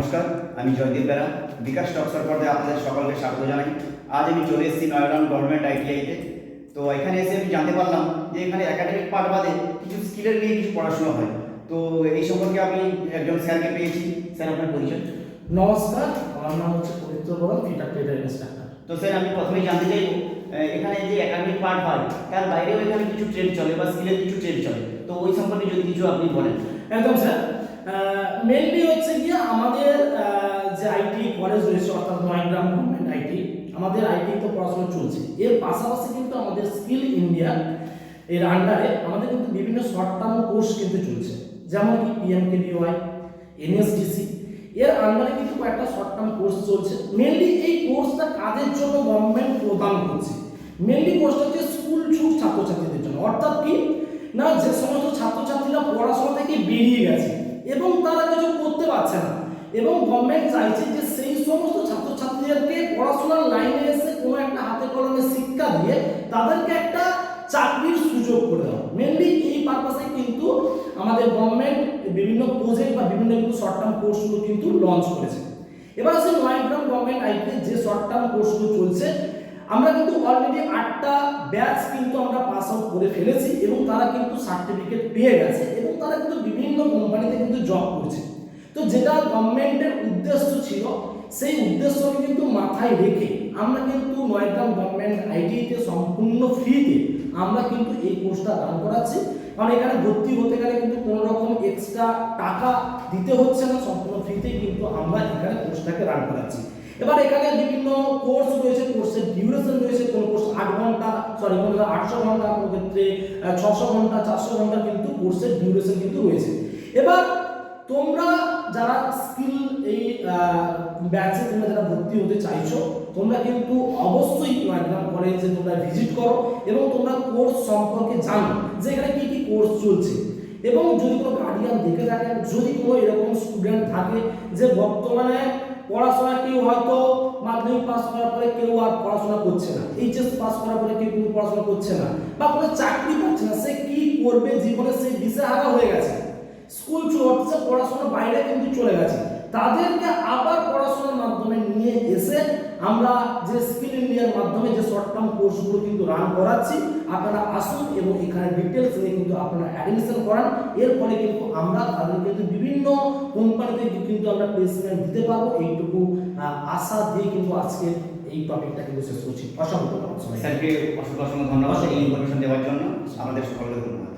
নমস্কার, আমি জয়দীপ বেরা। বিকাশ টক্সর পর্দায় আপনাদের সকলকে স্বাগত জানাই। আজ আমি চলে এসেছি নয়াগ্রাম গভর্নমেন্ট আইটিআইতে। তো এখানে এসে আমি জানতে পারলাম যে এখানে একাডেমিক পার্ট বাদে কিছু স্কিলের নিয়ে কিছু পড়াশোনা হয়। তো এই সম্পর্কে আমি একজন স্যারকে পেয়েছি। স্যার, আপনার পরিচয়? নমস্কার, আমার নাম হচ্ছে পবিত্র বরণ, ফিটার ট্রেডার ইনস্ট্রাক্টর। তো স্যার, আমি প্রথমেই জানতে চাই এখানে যে একাডেমিক পার্ট হয় তার বাইরেও এখানে কিছু ট্রেড চলে বা স্কিলের কিছু ট্রেড চলে, তো ওই সম্পর্কে যদি কিছু আপনি বলেন। একদম স্যার, মেনলি হচ্ছে গিয়ে আমাদের যে আইটি কলেজ রয়েছে অর্থাৎ নয়াগ্রাম গভর্নমেন্ট আইটি, আমাদের আইটি তো পড়াশোনা চলছে। এর পাশাপাশি কিন্তু আমাদের স্কিল ইন্ডিয়া এর আন্ডারে আমাদের কিন্তু বিভিন্ন শর্ট টার্ম কোর্স কিন্তু চলছে, যেমন কি পিএমকেভিওয়াই, এনএসডিসি এর আন্ডারে কিন্তু কয়েকটা শর্ট টার্ম কোর্স চলছে। মেনলি এই কোর্সটা কাদের জন্য গভর্নমেন্ট প্রদান করছে? মেনলি কোর্সটা হচ্ছে স্কুল ছুট ছাত্রছাত্রীদের জন্য। অর্থাৎ কি না, যে সমস্ত ছাত্রছাত্রীরা পড়াশোনা থেকে বেরিয়ে গেছে এবং তারা কিছু করতে পারছে না, এবং গভর্নমেন্ট চাইছে যে সেই সমস্ত ছাত্রছাত্রীদেরকে পড়াশোনার লাইনে এসে কোনো একটা হাতে কলমে শিক্ষা দিয়ে তাদেরকে একটা চাকরির সুযোগ করে দেওয়া। মেনলি এই পারপাসে কিন্তু আমাদের গভর্নমেন্ট বিভিন্ন প্রজেক্ট বা বিভিন্ন কিন্তু শর্ট টার্ম কোর্সগুলো কিন্তু লঞ্চ করেছে। এবার আসলে নয়াগ্রাম গভর্নমেন্ট আইটি যে শর্ট টার্ম কোর্সগুলো চলছে, আমরা কিন্তু অলরেডি 8টা ব্যাচ কিন্তু আমরা পাস আউট করে ফেলেছি এবং তারা কিন্তু সার্টিফিকেট পেয়ে গেছে এবং তারা কিন্তু বিভিন্ন কোম্পানিতে কিন্তু জব করছে। তো যেটা গভর্নমেন্টের উদ্দেশ্য ছিল, সেই উদ্দেশ্যকে কিন্তু মাথায় রেখে আমরা কিন্তু নয়াগ্রাম গভর্নমেন্ট আইটিতে সম্পূর্ণ ফ্রিতে আমরা কিন্তু এই কোর্সটা রান করাচ্ছি। কারণ এখানে ভর্তি হতে গেলে কিন্তু কোনো রকম এক্সট্রা টাকা দিতে হচ্ছে না, সম্পূর্ণ ফ্রিতে কিন্তু আমরা এখানে কোর্সটাকে রান করাচ্ছি। এবার এখানে বিভিন্ন কোর্স রয়েছে, কোর্সের ডিউরেশন রয়েছে। কোন কোর্স 8 ঘন্টা, কোন 800 ঘন্টা, কোন ক্ষেত্রে 600 ঘন্টা, 400 ঘন্টা কিন্তু কোর্সের ডিউরেশন কিন্তু রয়েছে। এবার তোমরা যারা স্কিল এই ব্যাচে তোমরা যারা ভর্তি হতে চাইছো, তোমরা কিন্তু অবশ্যই নয়াগ্রাম কলেজে তোমরা ভিজিট করো এবং তোমরা কোর্স সম্পর্কে জানো যে এখানে কি কি কোর্স চলছে। এবং যদি কোনো গার্ডিয়ান দেখে থাকেন, যদি কোনো এরকম স্টুডেন্ট থাকে যে বর্তমানে পড়াশোনা কেউ হয়তো মাধ্যমিক পাস করার পরে কেউ আর পড়াশোনা করছে না, এইচএস পাস করার পরে কেউ কিন্তু পড়াশোনা করছে না, বা কোনো চাকরি পাচ্ছে না, সে কি করবে জীবনে সে দিশেহারা হয়ে গেছে, স্কুল ছুটছে, পড়াশোনার বাইরে কিন্তু চলে গেছে, তাদেরকে আবার পড়াশোনার মাধ্যমে নিয়ে এসে আমরা যে স্কিল ইন্ডিয়ার মাধ্যমে যে শর্ট টার্ম কোর্সগুলো কিন্তু রান করাচ্ছি, আপনারা আসুন এবং এখানে ডিটেলস নিয়ে কিন্তু আপনারা অ্যাডমিশন করান। এর ফলে কিন্তু আমরা তাদের কিন্তু বিভিন্ন কোম্পানিতে কিন্তু আমরা প্লেসমেন্ট দিতে পারবো। এইটুকু আশা দিয়ে কিন্তু আজকে এই টপিকটা কিন্তু শেষ করছি। অসংখ্য ধন্যবাদ স্যারকে অসংখ্য ধন্যবাদ এই ইনফরমেশন দেওয়ার জন্য। আমাদের সকলকে ধন্যবাদ।